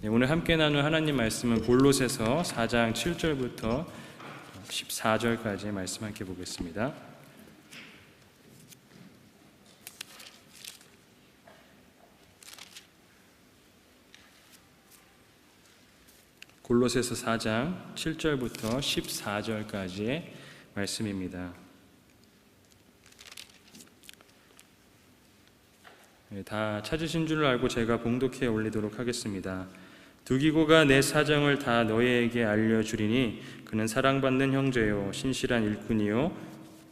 오늘 함께 나눌 하나님 말씀은 골로새서 4장 7절부터 14절까지의 말씀 함께 보겠습니다. 골로새서 4장 7절부터 14절까지의 말씀입니다. 다 찾으신 줄 알고 제가 봉독해 올리도록 하겠습니다. 두기고가 내 사정을 다 너희에게 알려주리니 그는 사랑받는 형제요 신실한 일꾼이요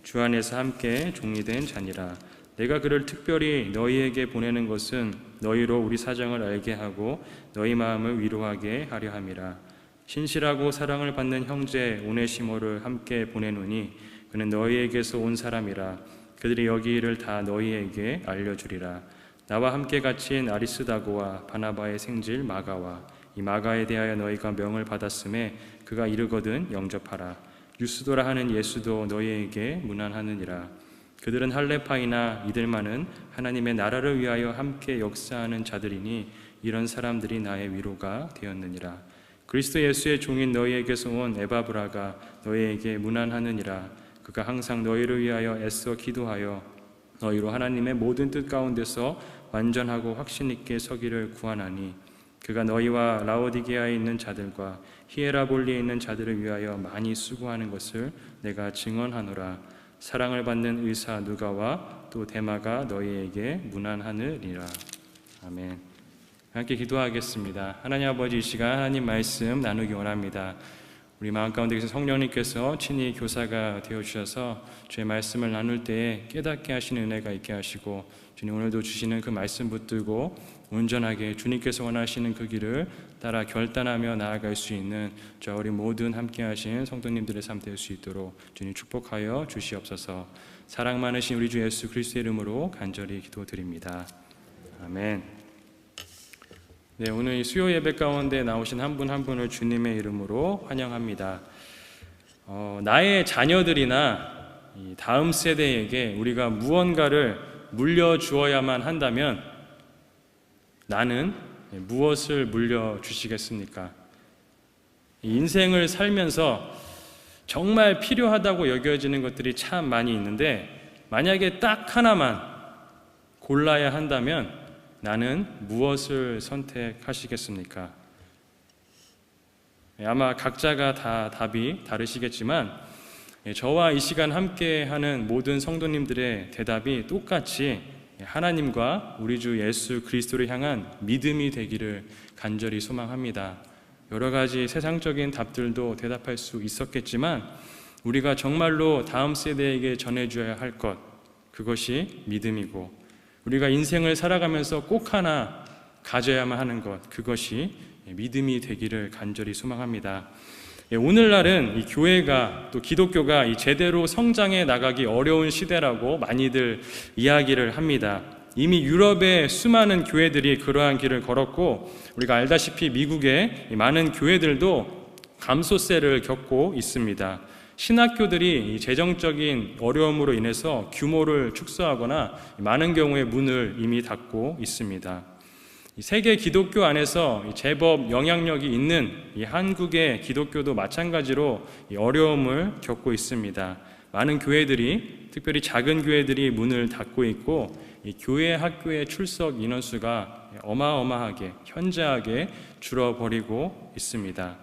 주 안에서 함께 종이된 자니라. 내가 그를 특별히 너희에게 보내는 것은 너희로 우리 사정을 알게 하고 너희 마음을 위로하게 하려 함이라. 신실하고 사랑을 받는 형제 오네시모를 함께 보내노니 그는 너희에게서 온 사람이라. 그들이 여기 일을 다 너희에게 알려주리라. 나와 함께 갇힌 아리스다고와 바나바의 생질 마가와 이 마가에 대하여 너희가 명을 받았음에 그가 이르거든 영접하라. 유스도라 하는 예수도 너희에게 문안하느니라. 그들은 할레파이나 이들만은 하나님의 나라를 위하여 함께 역사하는 자들이니 이런 사람들이 나의 위로가 되었느니라. 그리스도 예수의 종인 너희에게서 온 에바브라가 너희에게 문안하느니라. 그가 항상 너희를 위하여 애써 기도하여 너희로 하나님의 모든 뜻 가운데서 완전하고 확신 있게 서기를 구하나니 그가 너희와 라오디게아에 있는 자들과 히에라볼리에 있는 자들을 위하여 많이 수고하는 것을 내가 증언하노라. 사랑을 받는 의사 누가와 또 데마가 너희에게 문안하느니라. 아멘. 함께 기도하겠습니다. 하나님 아버지, 이 시간 하나님 말씀 나누기 원합니다. 우리 마음 가운데 계신 성령님께서 친히 교사가 되어주셔서 주의 말씀을 나눌 때에 깨닫게 하시는 은혜가 있게 하시고 주님 오늘도 주시는 그 말씀 붙들고 온전하게 주님께서 원하시는 그 길을 따라 결단하며 나아갈 수 있는 저 우리 모든 함께 하신 성도님들의 삶 될 수 있도록 주님 축복하여 주시옵소서. 사랑 많으신 우리 주 예수 그리스도의 이름으로 간절히 기도드립니다. 아멘. 네, 오늘 이 수요 예배 가운데 나오신 한 분 한 분을 주님의 이름으로 환영합니다. 나의 자녀들이나 이 다음 세대에게 우리가 무언가를 물려주어야만 한다면 나는 무엇을 물려주시겠습니까? 인생을 살면서 정말 필요하다고 여겨지는 것들이 참 많이 있는데 만약에 딱 하나만 골라야 한다면 나는 무엇을 선택하시겠습니까? 아마 각자가 다 답이 다르시겠지만 저와 이 시간 함께하는 모든 성도님들의 대답이 똑같이 하나님과 우리 주 예수 그리스도를 향한 믿음이 되기를 간절히 소망합니다. 여러 가지 세상적인 답들도 대답할 수 있었겠지만 우리가 정말로 다음 세대에게 전해줘야 할 것, 그것이 믿음이고 우리가 인생을 살아가면서 꼭 하나 가져야만 하는 것, 그것이 믿음이 되기를 간절히 소망합니다. 오늘날은 이 교회가 또 기독교가 이 제대로 성장해 나가기 어려운 시대라고 많이들 이야기를 합니다. 이미 유럽의 수많은 교회들이 그러한 길을 걸었고 우리가 알다시피 미국의 많은 교회들도 감소세를 겪고 있습니다. 신학교들이 이 재정적인 어려움으로 인해서 규모를 축소하거나 많은 경우에 문을 이미 닫고 있습니다. 세계 기독교 안에서 제법 영향력이 있는 이 한국의 기독교도 마찬가지로 어려움을 겪고 있습니다. 많은 교회들이, 특별히 작은 교회들이 문을 닫고 있고 이 교회 학교의 출석 인원수가 어마어마하게 현저하게 줄어버리고 있습니다.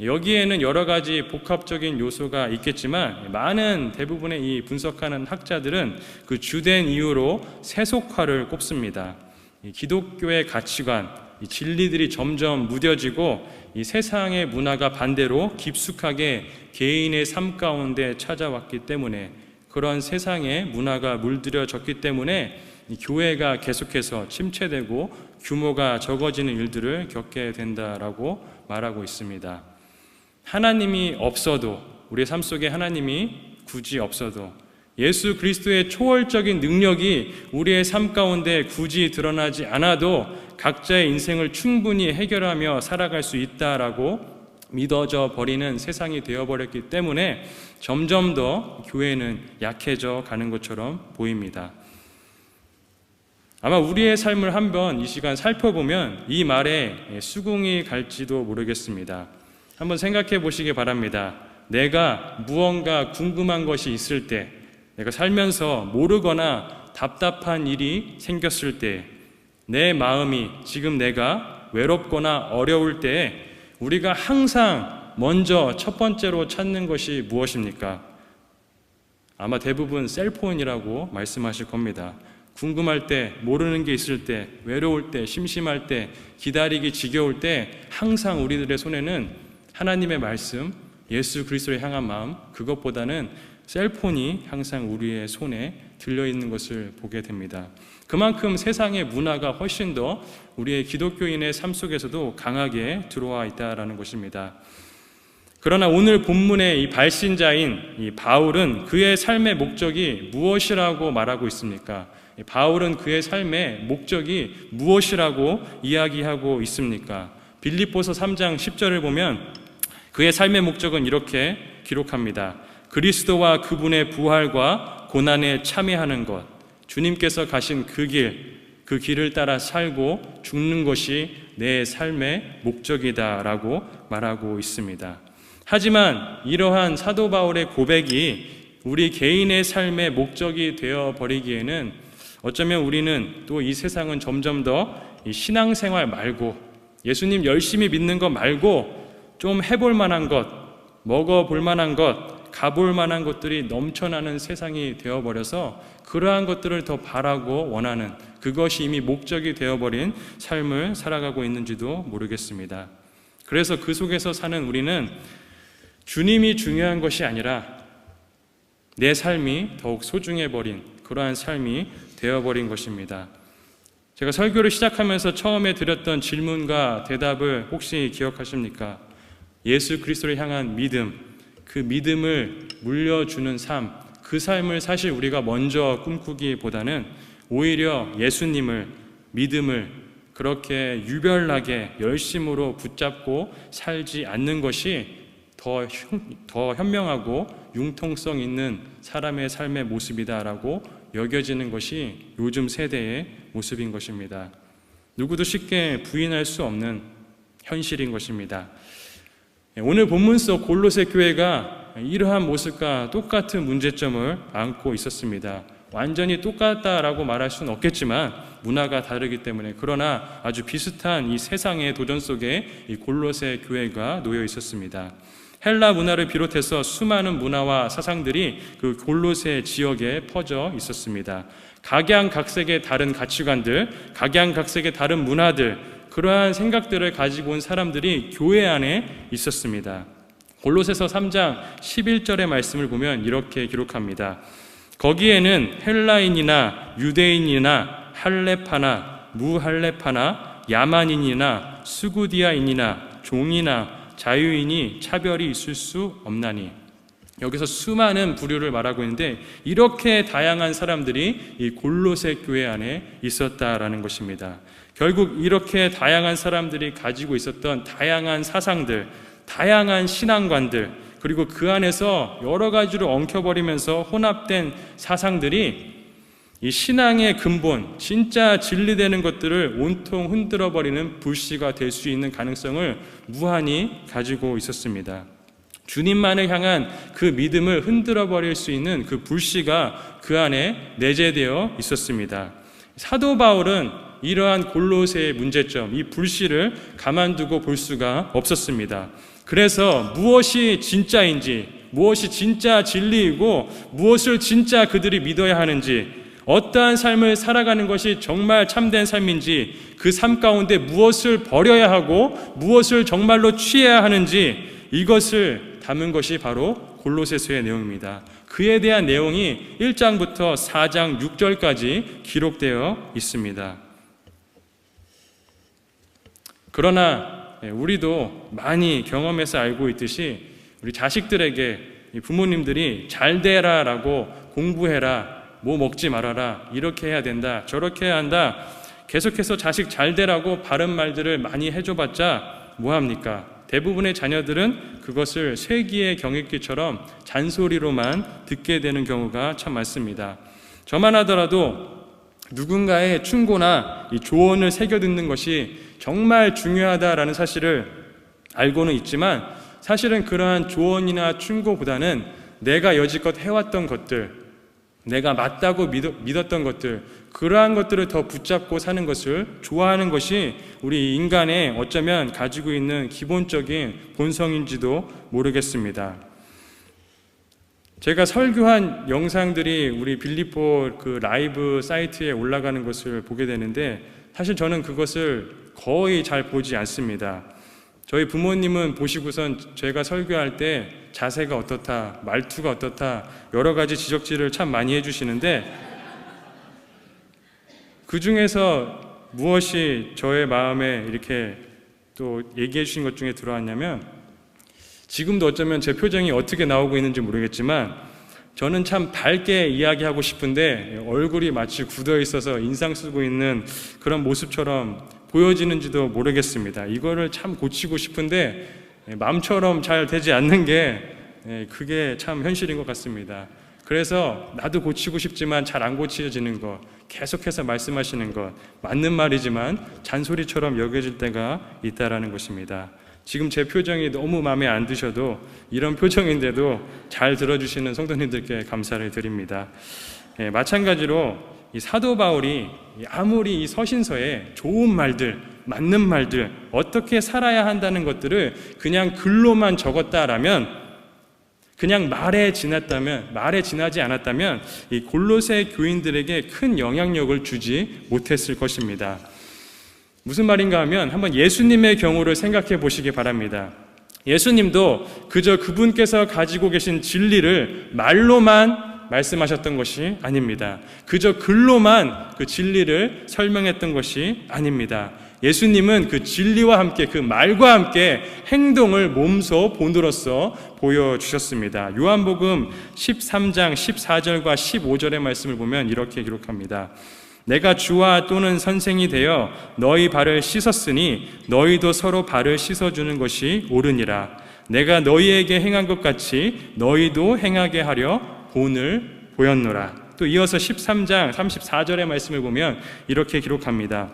여기에는 여러 가지 복합적인 요소가 있겠지만 많은 대부분의 이 분석하는 학자들은 그 주된 이유로 세속화를 꼽습니다. 이 기독교의 가치관, 이 진리들이 점점 무뎌지고 이 세상의 문화가 반대로 깊숙하게 개인의 삶 가운데 찾아왔기 때문에 그런 세상의 문화가 물들여졌기 때문에 이 교회가 계속해서 침체되고 규모가 적어지는 일들을 겪게 된다라고 말하고 있습니다. 하나님이 없어도, 우리의 삶 속에 하나님이 굳이 없어도 예수 그리스도의 초월적인 능력이 우리의 삶 가운데 굳이 드러나지 않아도 각자의 인생을 충분히 해결하며 살아갈 수 있다라고 믿어져 버리는 세상이 되어버렸기 때문에 점점 더 교회는 약해져 가는 것처럼 보입니다. 아마 우리의 삶을 한번 이 시간 살펴보면 이 말에 수긍이 갈지도 모르겠습니다. 한번 생각해 보시기 바랍니다. 내가 무언가 궁금한 것이 있을 때, 내가 살면서 모르거나 답답한 일이 생겼을 때, 내 마음이 지금 내가 외롭거나 어려울 때 우리가 항상 먼저 첫 번째로 찾는 것이 무엇입니까? 아마 대부분 셀폰이라고 말씀하실 겁니다. 궁금할 때, 모르는 게 있을 때, 외로울 때, 심심할 때, 기다리기 지겨울 때 항상 우리들의 손에는 하나님의 말씀, 예수 그리스도를 향한 마음, 그것보다는 셀폰이 항상 우리의 손에 들려있는 것을 보게 됩니다. 그만큼 세상의 문화가 훨씬 더 우리의 기독교인의 삶 속에서도 강하게 들어와 있다는 것입니다. 그러나 오늘 본문의 이 발신자인 이 바울은 그의 삶의 목적이 무엇이라고 말하고 있습니까? 바울은 그의 삶의 목적이 무엇이라고 이야기하고 있습니까? 빌립보서 3장 10절을 보면 그의 삶의 목적은 이렇게 기록합니다. 그리스도와 그분의 부활과 고난에 참여하는 것, 주님께서 가신 그 길을 따라 살고 죽는 것이 내 삶의 목적이다라고 말하고 있습니다. 하지만 이러한 사도 바울의 고백이 우리 개인의 삶의 목적이 되어버리기에는 어쩌면 우리는 또 이 세상은 점점 더 이 신앙생활 말고 예수님 열심히 믿는 것 말고 좀 해볼 만한 것, 먹어볼 만한 것, 가볼 만한 것들이 넘쳐나는 세상이 되어버려서 그러한 것들을 더 바라고 원하는, 그것이 이미 목적이 되어버린 삶을 살아가고 있는지도 모르겠습니다. 그래서 그 속에서 사는 우리는 주님이 중요한 것이 아니라 내 삶이 더욱 소중해버린 그러한 삶이 되어버린 것입니다. 제가 설교를 시작하면서 처음에 드렸던 질문과 대답을 혹시 기억하십니까? 예수 그리스도를 향한 믿음, 그 믿음을 물려주는 삶, 그 삶을 사실 우리가 먼저 꿈꾸기보다는 오히려 예수님을, 믿음을 그렇게 유별나게 열심으로 붙잡고 살지 않는 것이 더 현명하고 융통성 있는 사람의 삶의 모습이다라고 여겨지는 것이 요즘 세대의 모습인 것입니다. 누구도 쉽게 부인할 수 없는 현실인 것입니다. 오늘 본문 속 골로새 교회가 이러한 모습과 똑같은 문제점을 안고 있었습니다. 완전히 똑같다라고 말할 수는 없겠지만 문화가 다르기 때문에, 그러나 아주 비슷한 이 세상의 도전 속에 이 골로새 교회가 놓여 있었습니다. 헬라 문화를 비롯해서 수많은 문화와 사상들이 그 골로새 지역에 퍼져 있었습니다. 각양각색의 다른 가치관들, 각양각색의 다른 문화들, 그러한 생각들을 가지고 온 사람들이 교회 안에 있었습니다. 골로새서 3장 11절의 말씀을 보면 이렇게 기록합니다. 거기에는 헬라인이나 유대인이나 할레파나 무할레파나 야만인이나 수구디아인이나 종이나 자유인이 차별이 있을 수 없나니. 여기서 수많은 부류를 말하고 있는데 이렇게 다양한 사람들이 이 골로새 교회 안에 있었다라는 것입니다. 결국 이렇게 다양한 사람들이 가지고 있었던 다양한 사상들, 다양한 신앙관들, 그리고 그 안에서 여러 가지로 엉켜버리면서 혼합된 사상들이 이 신앙의 근본, 진짜 진리되는 것들을 온통 흔들어버리는 불씨가 될 수 있는 가능성을 무한히 가지고 있었습니다. 주님만을 향한 그 믿음을 흔들어버릴 수 있는 그 불씨가 그 안에 내재되어 있었습니다. 사도 바울은 이러한 골로새의 문제점, 이 불씨를 가만두고 볼 수가 없었습니다. 그래서 무엇이 진짜인지, 무엇이 진짜 진리이고 무엇을 진짜 그들이 믿어야 하는지, 어떠한 삶을 살아가는 것이 정말 참된 삶인지, 그 삶 가운데 무엇을 버려야 하고 무엇을 정말로 취해야 하는지, 이것을 담은 것이 바로 골로새서의 내용입니다. 그에 대한 내용이 1장부터 4장 6절까지 기록되어 있습니다. 그러나 우리도 많이 경험해서 알고 있듯이 우리 자식들에게 부모님들이 잘 되라라고, 공부해라, 뭐 먹지 말아라, 이렇게 해야 된다, 저렇게 해야 한다, 계속해서 자식 잘 되라고 바른 말들을 많이 해줘봤자 뭐합니까? 대부분의 자녀들은 그것을 쇠기의 경읽기처럼 잔소리로만 듣게 되는 경우가 참 많습니다. 저만 하더라도 누군가의 충고나 이 조언을 새겨 듣는 것이 정말 중요하다라는 사실을 알고는 있지만, 사실은 그러한 조언이나 충고보다는 내가 여지껏 해왔던 것들, 내가 맞다고 믿었던 것들, 그러한 것들을 더 붙잡고 사는 것을 좋아하는 것이 우리 인간의 어쩌면 가지고 있는 기본적인 본성인지도 모르겠습니다. 제가 설교한 영상들이 우리 빌립보 그 라이브 사이트에 올라가는 것을 보게 되는데, 사실 저는 그것을 거의 잘 보지 않습니다. 저희 부모님은 보시고선 제가 설교할 때 자세가 어떻다, 말투가 어떻다, 여러 가지 지적질을 참 많이 해주시는데, 그 중에서 무엇이 저의 마음에 이렇게 또 얘기해 주신 것 중에 들어왔냐면, 지금도 어쩌면 제 표정이 어떻게 나오고 있는지 모르겠지만 저는 참 밝게 이야기하고 싶은데 얼굴이 마치 굳어 있어서 인상 쓰고 있는 그런 모습처럼 보여지는지도 모르겠습니다. 이거를 참 고치고 싶은데 마음처럼 잘 되지 않는 게 그게 참 현실인 것 같습니다. 그래서 나도 고치고 싶지만 잘 안 고쳐지는 것, 계속해서 말씀하시는 것, 맞는 말이지만 잔소리처럼 여겨질 때가 있다라는 것입니다. 지금 제 표정이 너무 마음에 안 드셔도 이런 표정인데도 잘 들어주시는 성도님들께 감사를 드립니다. 마찬가지로 이 사도 바울이 아무리 이 서신서에 좋은 말들, 맞는 말들, 어떻게 살아야 한다는 것들을 그냥 글로만 적었다라면, 그냥 말에 지나지 않았다면 이 골로새 교인들에게 큰 영향력을 주지 못했을 것입니다. 무슨 말인가 하면 한번 예수님의 경우를 생각해 보시기 바랍니다. 예수님도 그저 그분께서 가지고 계신 진리를 말로만 말씀하셨던 것이 아닙니다. 그저 글로만 그 진리를 설명했던 것이 아닙니다. 예수님은 그 진리와 함께, 그 말과 함께 행동을 몸소 본으로써 보여주셨습니다. 요한복음 13장 14절과 15절의 말씀을 보면 이렇게 기록합니다. 내가 주와 또는 선생이 되어 너희 발을 씻었으니 너희도 서로 발을 씻어주는 것이 옳으니라. 내가 너희에게 행한 것 같이 너희도 행하게 하려 본을 보였노라. 또 이어서 13장 34절의 말씀을 보면 이렇게 기록합니다.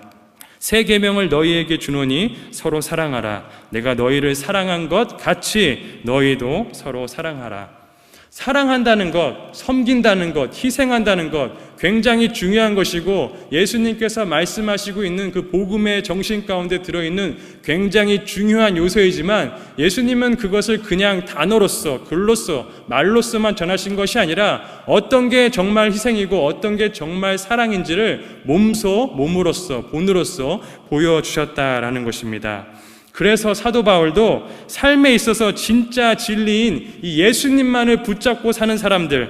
새 계명을 너희에게 주노니 서로 사랑하라. 내가 너희를 사랑한 것 같이 너희도 서로 사랑하라. 사랑한다는 것, 섬긴다는 것, 희생한다는 것 굉장히 중요한 것이고, 예수님께서 말씀하시고 있는 그 복음의 정신 가운데 들어있는 굉장히 중요한 요소이지만, 예수님은 그것을 그냥 단어로서, 글로서, 말로서만 전하신 것이 아니라 어떤 게 정말 희생이고 어떤 게 정말 사랑인지를 몸으로써, 본으로써 보여주셨다라는 것입니다. 그래서 사도 바울도 삶에 있어서 진짜 진리인 이 예수님만을 붙잡고 사는 사람들,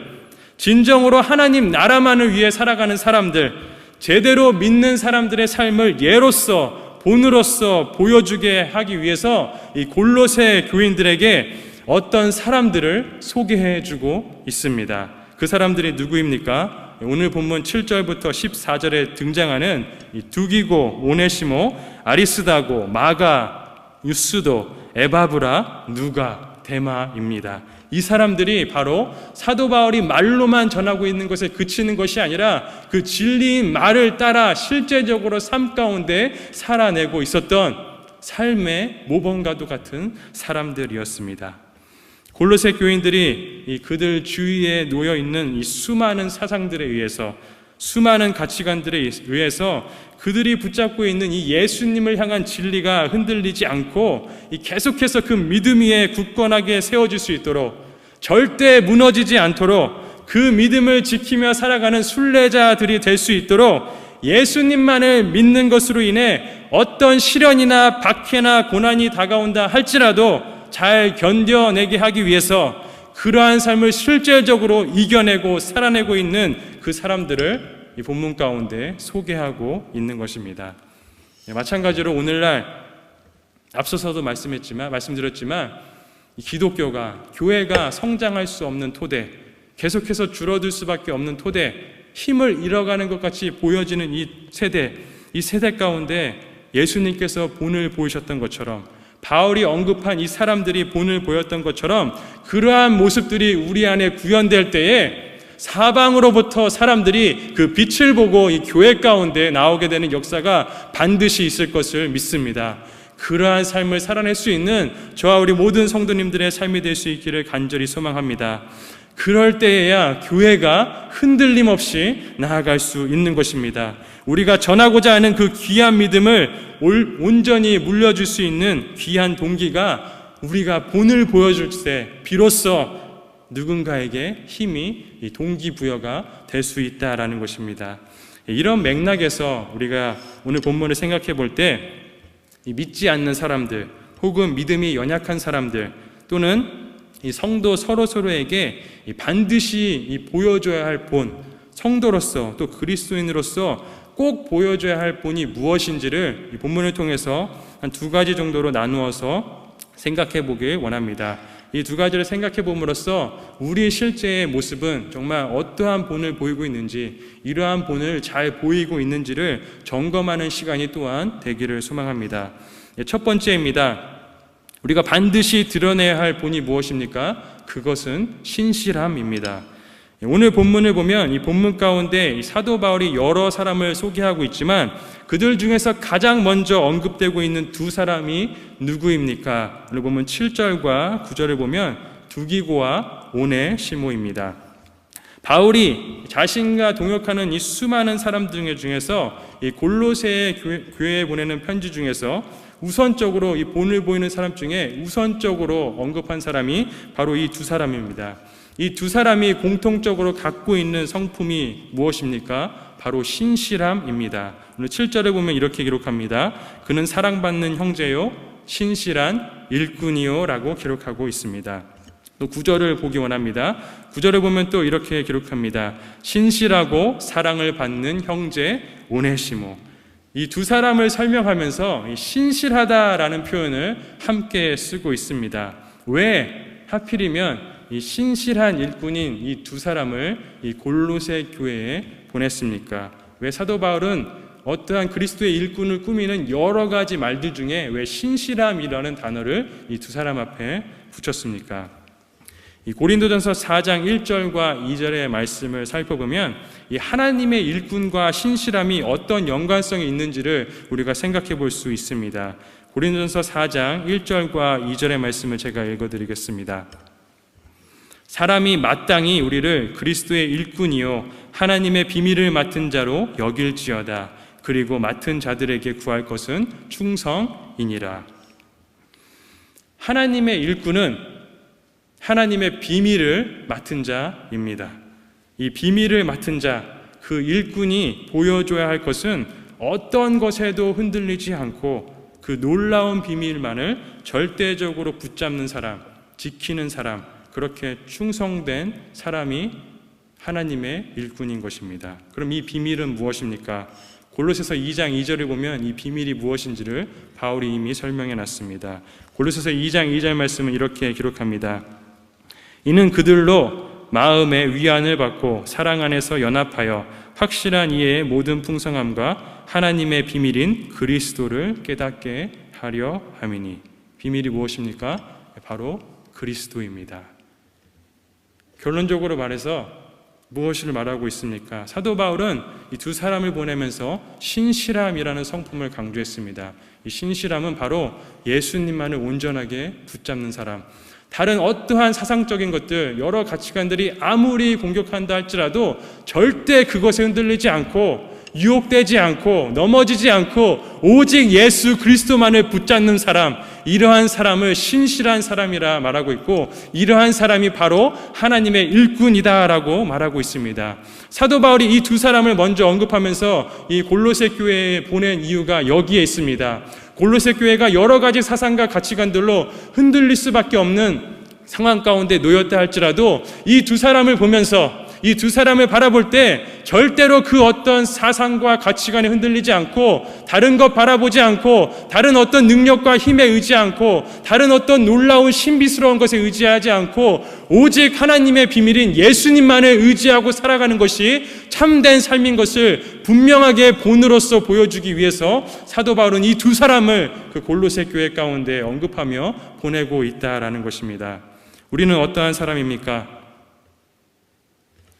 진정으로 하나님 나라만을 위해 살아가는 사람들, 제대로 믿는 사람들의 삶을 예로서, 본으로서 보여주게 하기 위해서 이 골로새 교인들에게 어떤 사람들을 소개해주고 있습니다. 그 사람들이 누구입니까? 오늘 본문 7절부터 14절에 등장하는 이 두기고, 오네시모, 아리스다고, 마가, 유스도, 에바브라, 누가, 데마입니다. 이 사람들이 바로 사도 바울이 말로만 전하고 있는 것에 그치는 것이 아니라 그 진리인 말을 따라 실제적으로 삶 가운데 살아내고 있었던 삶의 모범과도 같은 사람들이었습니다. 골로새 교인들이 그들 주위에 놓여 있는 이 수많은 사상들에 의해서, 수많은 가치관들에 의해서 그들이 붙잡고 있는 이 예수님을 향한 진리가 흔들리지 않고 계속해서 그 믿음 위에 굳건하게 세워질 수 있도록, 절대 무너지지 않도록 그 믿음을 지키며 살아가는 순례자들이 될 수 있도록 예수님만을 믿는 것으로 인해 어떤 시련이나 박해나 고난이 다가온다 할지라도 잘 견뎌내게 하기 위해서 그러한 삶을 실질적으로 이겨내고 살아내고 있는 그 사람들을 이 본문 가운데 소개하고 있는 것입니다. 마찬가지로 오늘날 앞서서도 말씀드렸지만 이 기독교가, 교회가 성장할 수 없는 토대, 계속해서 줄어들 수밖에 없는 토대, 힘을 잃어가는 것 같이 보여지는 이 세대 가운데 예수님께서 본을 보이셨던 것처럼, 바울이 언급한 이 사람들이 본을 보였던 것처럼 그러한 모습들이 우리 안에 구현될 때에 사방으로부터 사람들이 그 빛을 보고 이 교회 가운데 나오게 되는 역사가 반드시 있을 것을 믿습니다. 그러한 삶을 살아낼 수 있는 저와 우리 모든 성도님들의 삶이 될 수 있기를 간절히 소망합니다. 그럴 때에야 교회가 흔들림 없이 나아갈 수 있는 것입니다. 우리가 전하고자 하는 그 귀한 믿음을 온전히 물려줄 수 있는 귀한 동기가 우리가 본을 보여줄 때 비로소 누군가에게 힘이 동기부여가 될 수 있다라는 것입니다. 이런 맥락에서 우리가 오늘 본문을 생각해 볼 때 믿지 않는 사람들 혹은 믿음이 연약한 사람들 또는 이 성도 서로에게 반드시 보여줘야 할 본, 성도로서 또 그리스도인으로서 꼭 보여줘야 할 본이 무엇인지를 이 본문을 통해서 한 두 가지 정도로 나누어서 생각해 보길 원합니다. 이 두 가지를 생각해 봄으로써 우리의 실제의 모습은 정말 어떠한 본을 보이고 있는지, 이러한 본을 잘 보이고 있는지를 점검하는 시간이 또한 되기를 소망합니다. 첫 번째입니다. 우리가 반드시 드러내야 할 본이 무엇입니까? 그것은 신실함입니다. 오늘 본문을 보면 이 본문 가운데 사도 바울이 여러 사람을 소개하고 있지만 그들 중에서 가장 먼저 언급되고 있는 두 사람이 누구입니까? 오늘 보면 7절과 9절을 보면 두기고와 오네시모입니다. 바울이 자신과 동역하는 이 수많은 사람들 중에서 이 골로새 교회에 보내는 편지 중에서 우선적으로 이 본을 보이는 사람 중에 우선적으로 언급한 사람이 바로 이 두 사람입니다. 이 두 사람이 공통적으로 갖고 있는 성품이 무엇입니까? 바로 신실함입니다. 오늘 7절에 보면 이렇게 기록합니다. 그는 사랑받는 형제요 신실한 일꾼이요 라고 기록하고 있습니다. 또 9절을 보기 원합니다. 9절에 보면 또 이렇게 기록합니다. 신실하고 사랑을 받는 형제 오네시모. 이 두 사람을 설명하면서 신실하다라는 표현을 함께 쓰고 있습니다. 왜 하필이면 이 신실한 일꾼인 이 두 사람을 이 골로새 교회에 보냈습니까? 왜 사도 바울은 어떠한 그리스도의 일꾼을 꾸미는 여러 가지 말들 중에 왜 신실함이라는 단어를 이 두 사람 앞에 붙였습니까? 이 고린도전서 4장 1절과 2절의 말씀을 살펴보면 이 하나님의 일꾼과 신실함이 어떤 연관성이 있는지를 우리가 생각해 볼 수 있습니다. 고린도전서 4장 1절과 2절의 말씀을 제가 읽어드리겠습니다. 사람이 마땅히 우리를 그리스도의 일꾼이요 하나님의 비밀을 맡은 자로 여길지어다. 그리고 맡은 자들에게 구할 것은 충성이니라. 하나님의 일꾼은 하나님의 비밀을 맡은 자입니다. 이 비밀을 맡은 자, 그 일꾼이 보여줘야 할 것은 어떤 것에도 흔들리지 않고 그 놀라운 비밀만을 절대적으로 붙잡는 사람, 지키는 사람, 그렇게 충성된 사람이 하나님의 일꾼인 것입니다. 그럼 이 비밀은 무엇입니까? 골로새서 2장 2절을 보면 이 비밀이 무엇인지를 바울이 이미 설명해 놨습니다. 골로새서 2장 2절 말씀은 이렇게 기록합니다. 이는 그들로 마음의 위안을 받고 사랑 안에서 연합하여 확실한 이해의 모든 풍성함과 하나님의 비밀인 그리스도를 깨닫게 하려 함이니. 비밀이 무엇입니까? 바로 그리스도입니다. 결론적으로 말해서 무엇을 말하고 있습니까? 사도 바울은 이 두 사람을 보내면서 신실함이라는 성품을 강조했습니다. 이 신실함은 바로 예수님만을 온전하게 붙잡는 사람, 다른 어떠한 사상적인 것들, 여러 가치관들이 아무리 공격한다 할지라도 절대 그것에 흔들리지 않고 유혹되지 않고 넘어지지 않고 오직 예수 그리스도만을 붙잡는 사람, 이러한 사람을 신실한 사람이라 말하고 있고 이러한 사람이 바로 하나님의 일꾼이다라고 말하고 있습니다. 사도 바울이 이 두 사람을 먼저 언급하면서 이 골로새 교회에 보낸 이유가 여기에 있습니다. 골로새 교회가 여러 가지 사상과 가치관들로 흔들릴 수밖에 없는 상황 가운데 놓였다 할지라도 이 두 사람을 보면서 이 두 사람을 바라볼 때 절대로 그 어떤 사상과 가치관에 흔들리지 않고 다른 것 바라보지 않고 다른 어떤 능력과 힘에 의지 않고 다른 어떤 놀라운 신비스러운 것에 의지하지 않고 오직 하나님의 비밀인 예수님만을 의지하고 살아가는 것이 참된 삶인 것을 분명하게 본으로서 보여주기 위해서 사도 바울은 이 두 사람을 그 골로새 교회 가운데 언급하며 보내고 있다라는 것입니다. 우리는 어떠한 사람입니까?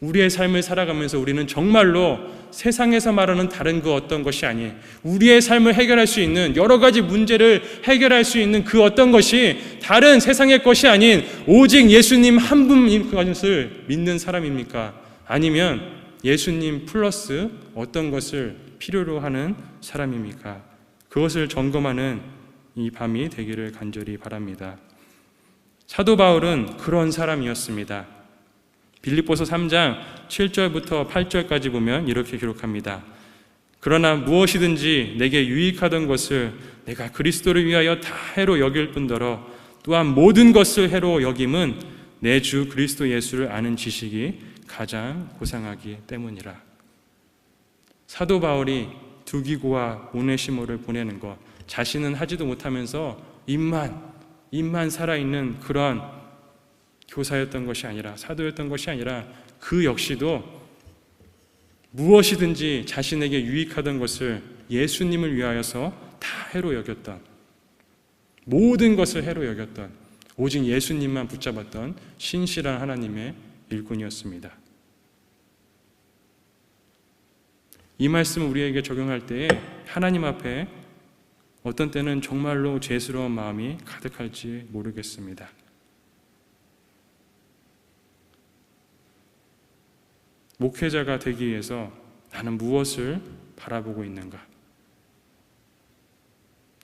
우리의 삶을 살아가면서 우리는 정말로 세상에서 말하는 다른 그 어떤 것이 아닌 우리의 삶을 해결할 수 있는 여러 가지 문제를 해결할 수 있는 그 어떤 것이 다른 세상의 것이 아닌 오직 예수님 한 분인 것을 믿는 사람입니까? 아니면 예수님 플러스 어떤 것을 필요로 하는 사람입니까? 그것을 점검하는 이 밤이 되기를 간절히 바랍니다. 사도 바울은 그런 사람이었습니다. 빌립보서 3장 7절부터 8절까지 보면 이렇게 기록합니다. 그러나 무엇이든지 내게 유익하던 것을 내가 그리스도를 위하여 다 해로 여길 뿐더러 또한 모든 것을 해로 여김은 내 주 그리스도 예수를 아는 지식이 가장 고상하기 때문이라. 사도 바울이 두기고와 오네시모를 보내는 것, 자신은 하지도 못하면서 입만 살아있는 그런 교사였던 것이 아니라, 사도였던 것이 아니라 그 역시도 무엇이든지 자신에게 유익하던 것을 예수님을 위하여서 다 해로 여겼던, 모든 것을 해로 여겼던, 오직 예수님만 붙잡았던 신실한 하나님의 일꾼이었습니다. 이 말씀을 우리에게 적용할 때에 하나님 앞에 어떤 때는 정말로 죄스러운 마음이 가득할지 모르겠습니다. 목회자가 되기 위해서 나는 무엇을 바라보고 있는가?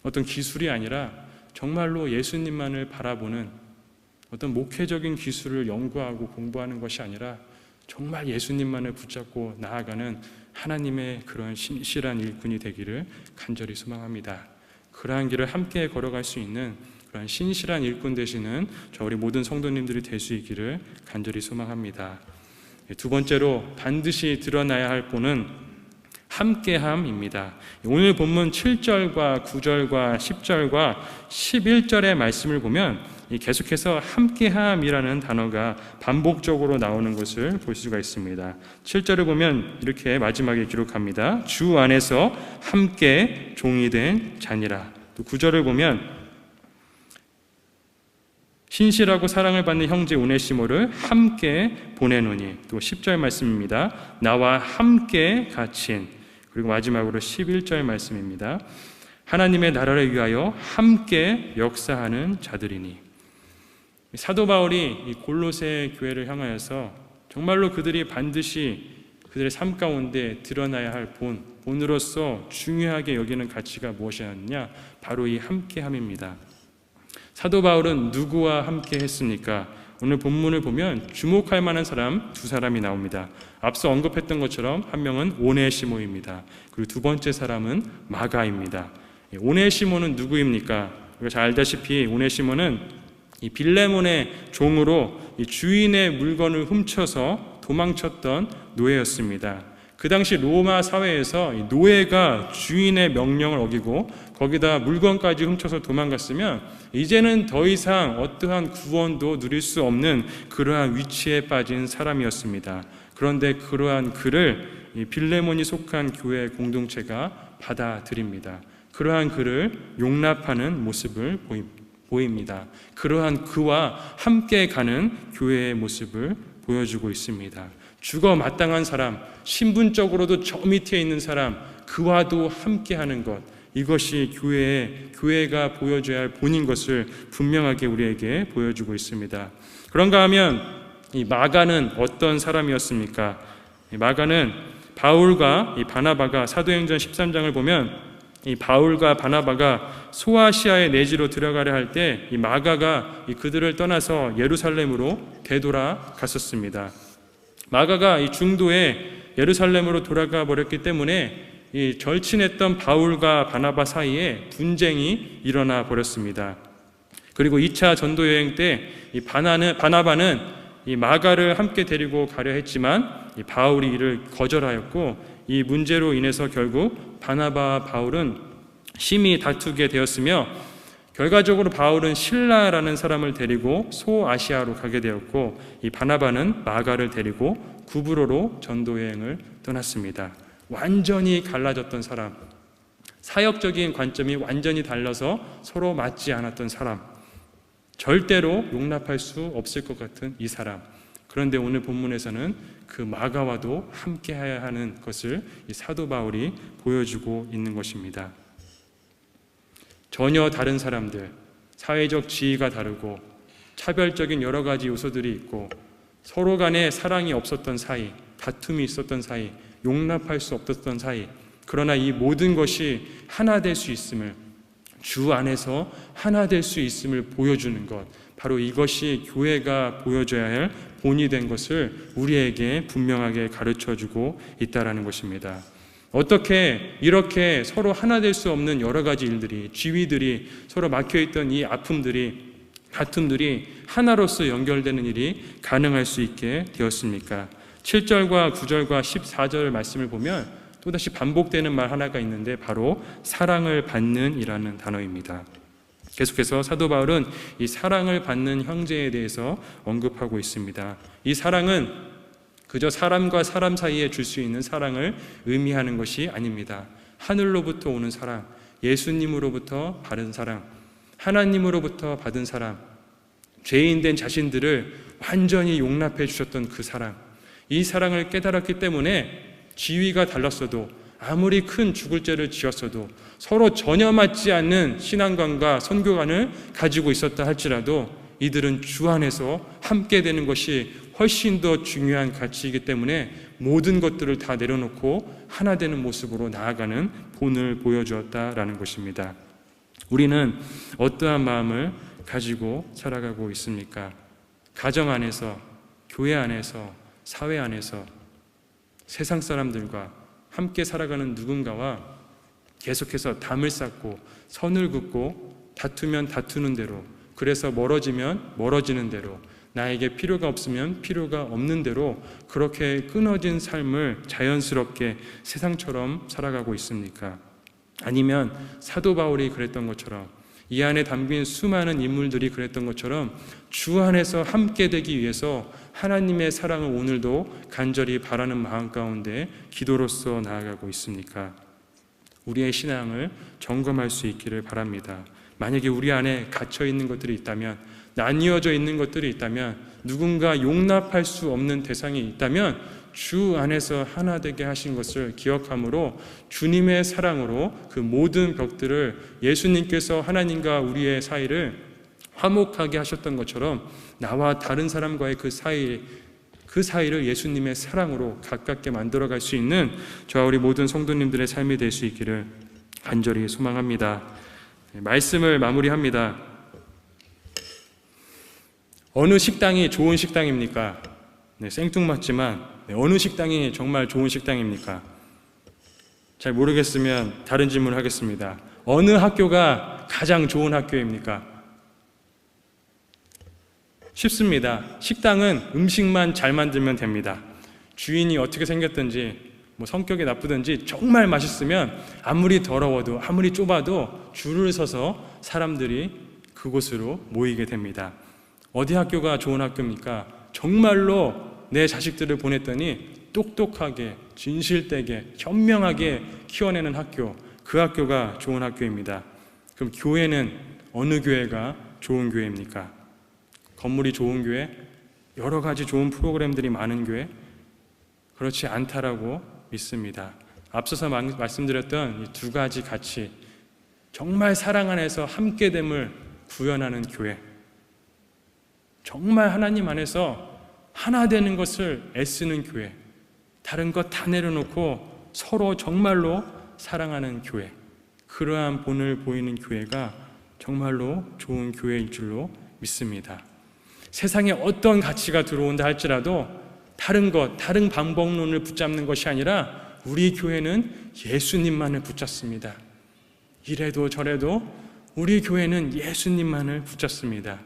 어떤 기술이 아니라 정말로 예수님만을 바라보는 어떤 목회적인 기술을 연구하고 공부하는 것이 아니라 정말 예수님만을 붙잡고 나아가는 하나님의 그런 신실한 일꾼이 되기를 간절히 소망합니다. 그러한 길을 함께 걸어갈 수 있는 그런 신실한 일꾼 되시는 저 우리 모든 성도님들이 될 수 있기를 간절히 소망합니다. 두 번째로 반드시 드러나야 할 본은 함께함입니다. 오늘 본문 7절과 9절과 10절과 11절의 말씀을 보면 계속해서 함께함이라는 단어가 반복적으로 나오는 것을 볼 수가 있습니다. 7절을 보면 이렇게 마지막에 기록합니다. 주 안에서 함께 종이 된 자니라. 또 9절을 보면 신실하고 사랑을 받는 형제 오네시모를 함께 보내노니, 또 10절 말씀입니다. 나와 함께 갇힌, 그리고 마지막으로 11절 말씀입니다. 하나님의 나라를 위하여 함께 역사하는 자들이니. 사도 바울이 이 골로새 교회를 향하여서 정말로 그들이 반드시 그들의 삶 가운데 드러나야 할 본으로서 중요하게 여기는 가치가 무엇이었느냐? 바로 이 함께함입니다. 사도 바울은 누구와 함께 했습니까? 오늘 본문을 보면 주목할 만한 사람 두 사람이 나옵니다. 앞서 언급했던 것처럼 한 명은 오네시모입니다. 그리고 두 번째 사람은 마가입니다. 오네시모는 누구입니까? 우리가 잘 알다시피 오네시모는 이 빌레몬의 종으로 이 주인의 물건을 훔쳐서 도망쳤던 노예였습니다. 그 당시 로마 사회에서 노예가 주인의 명령을 어기고 거기다 물건까지 훔쳐서 도망갔으면 이제는 더 이상 어떠한 구원도 누릴 수 없는 그러한 위치에 빠진 사람이었습니다. 그런데 그러한 그를 이 빌레몬이 속한 교회 공동체가 받아들입니다. 그러한 그를 용납하는 모습을 보입니다. 그러한 그와 함께 가는 교회의 모습을 보여주고 있습니다. 죽어 마땅한 사람, 신분적으로도 저 밑에 있는 사람, 그와도 함께하는 것, 이것이 교회가 보여줘야 할 본인 것을 분명하게 우리에게 보여주고 있습니다. 그런가 하면 이 마가는 어떤 사람이었습니까? 이 마가는 바울과 이 바나바가 사도행전 13장을 보면 이 바울과 바나바가 소아시아의 내지로 들어가려 할 때 이 마가가 그들을 떠나서 예루살렘으로 되돌아갔었습니다. 마가가 이 중도에 예루살렘으로 돌아가 버렸기 때문에 이 절친했던 바울과 바나바 사이에 분쟁이 일어나 버렸습니다. 그리고 2차 전도 여행 때 이 바나바는 이 마가를 함께 데리고 가려 했지만 이 바울이 이를 거절하였고, 이 문제로 인해서 결국 바나바와 바울은 심히 다투게 되었으며 결과적으로 바울은 실라라는 사람을 데리고 소아시아로 가게 되었고, 이 바나바는 마가를 데리고 구브로로 전도 여행을 떠났습니다. 완전히 갈라졌던 사람, 사역적인 관점이 완전히 달라서 서로 맞지 않았던 사람, 절대로 용납할 수 없을 것 같은 이 사람. 그런데 오늘 본문에서는 그 마가와도 함께해야 하는 것을 이 사도 바울이 보여주고 있는 것입니다. 전혀 다른 사람들, 사회적 지위가 다르고 차별적인 여러 가지 요소들이 있고 서로 간에 사랑이 없었던 사이, 다툼이 있었던 사이, 용납할 수 없었던 사이, 그러나 이 모든 것이 하나 될 수 있음을, 주 안에서 하나 될 수 있음을 보여주는 것, 바로 이것이 교회가 보여줘야 할 본이 된 것을 우리에게 분명하게 가르쳐주고 있다는 것입니다. 어떻게 이렇게 서로 하나 될 수 없는 여러 가지 일들이, 지위들이, 서로 막혀있던 이 아픔들이, 다툼들이 하나로서 연결되는 일이 가능할 수 있게 되었습니까? 7절과 9절과 14절 말씀을 보면 또다시 반복되는 말 하나가 있는데 바로 사랑을 받는 이라는 단어입니다. 계속해서 사도 바울은 이 사랑을 받는 형제에 대해서 언급하고 있습니다. 이 사랑은 그저 사람과 사람 사이에 줄 수 있는 사랑을 의미하는 것이 아닙니다. 하늘로부터 오는 사랑, 예수님으로부터 받은 사랑, 하나님으로부터 받은 사랑, 죄인된 자신들을 완전히 용납해 주셨던 그 사랑, 이 사랑을 깨달았기 때문에 지위가 달랐어도, 아무리 큰 죽을 죄를 지었어도, 서로 전혀 맞지 않는 신앙관과 선교관을 가지고 있었다 할지라도 이들은 주 안에서 함께 되는 것이 훨씬 더 중요한 가치이기 때문에 모든 것들을 다 내려놓고 하나 되는 모습으로 나아가는 본을 보여주었다라는 것입니다. 우리는 어떠한 마음을 가지고 살아가고 있습니까? 가정 안에서, 교회 안에서, 사회 안에서 세상 사람들과 함께 살아가는 누군가와 계속해서 담을 쌓고 선을 긋고 다투면 다투는 대로, 그래서 멀어지면 멀어지는 대로, 나에게 필요가 없으면 필요가 없는 대로 그렇게 끊어진 삶을 자연스럽게 세상처럼 살아가고 있습니까? 아니면 사도 바울이 그랬던 것처럼, 이 안에 담긴 수많은 인물들이 그랬던 것처럼 주 안에서 함께 되기 위해서 하나님의 사랑을 오늘도 간절히 바라는 마음 가운데 기도로서 나아가고 있습니까? 우리의 신앙을 점검할 수 있기를 바랍니다. 만약에 우리 안에 갇혀 있는 것들이 있다면, 나뉘어져 있는 것들이 있다면, 누군가 용납할 수 없는 대상이 있다면 주 안에서 하나 되게 하신 것을 기억함으로 주님의 사랑으로 그 모든 벽들을, 예수님께서 하나님과 우리의 사이를 화목하게 하셨던 것처럼 나와 다른 사람과의 그 사이를 예수님의 사랑으로 가깝게 만들어갈 수 있는 저와 우리 모든 성도님들의 삶이 될 수 있기를 간절히 소망합니다. 말씀을 마무리합니다. 어느 식당이 좋은 식당입니까? 생뚱맞지만 어느 식당이 정말 좋은 식당입니까? 잘 모르겠으면 다른 질문을 하겠습니다. 어느 학교가 가장 좋은 학교입니까? 쉽습니다. 식당은 음식만 잘 만들면 됩니다. 주인이 어떻게 생겼든지, 성격이 나쁘든지 정말 맛있으면 아무리 더러워도, 아무리 좁아도 줄을 서서 사람들이 그곳으로 모이게 됩니다. 어디 학교가 좋은 학교입니까? 정말로 내 자식들을 보냈더니 똑똑하게, 진실되게, 현명하게 키워내는 학교, 그 학교가 좋은 학교입니다. 그럼 교회는 어느 교회가 좋은 교회입니까? 건물이 좋은 교회? 여러 가지 좋은 프로그램들이 많은 교회? 그렇지 않다라고 믿습니다. 앞서서 말씀드렸던 이 두 가지 가치, 정말 사랑 안에서 함께됨을 구현하는 교회, 정말 하나님 안에서 하나 되는 것을 애쓰는 교회, 다른 것 다 내려놓고 서로 정말로 사랑하는 교회, 그러한 본을 보이는 교회가 정말로 좋은 교회일 줄로 믿습니다. 세상에 어떤 가치가 들어온다 할지라도 다른 것, 다른 방법론을 붙잡는 것이 아니라 우리 교회는 예수님만을 붙잡습니다. 이래도 저래도 우리 교회는 예수님만을 붙잡습니다.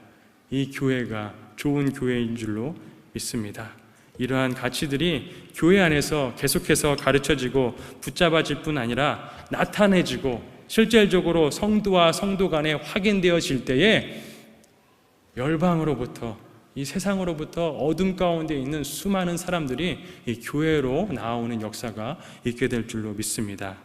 이 교회가 좋은 교회인 줄로 믿습니다. 이러한 가치들이 교회 안에서 계속해서 가르쳐지고 붙잡아질 뿐 아니라 나타내지고 실질적으로 성도와 성도 간에 확인되어질 때에 열방으로부터, 이 세상으로부터 어둠 가운데 있는 수많은 사람들이 이 교회로 나오는 역사가 있게 될 줄로 믿습니다.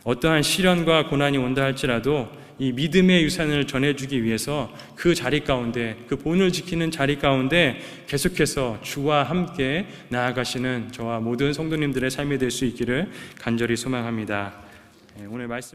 어떠한 시련과 고난이 온다 할지라도 이 믿음의 유산을 전해주기 위해서 그 자리 가운데, 그 본을 지키는 자리 가운데 계속해서 주와 함께 나아가시는 저와 모든 성도님들의 삶이 될 수 있기를 간절히 소망합니다. 오늘 말씀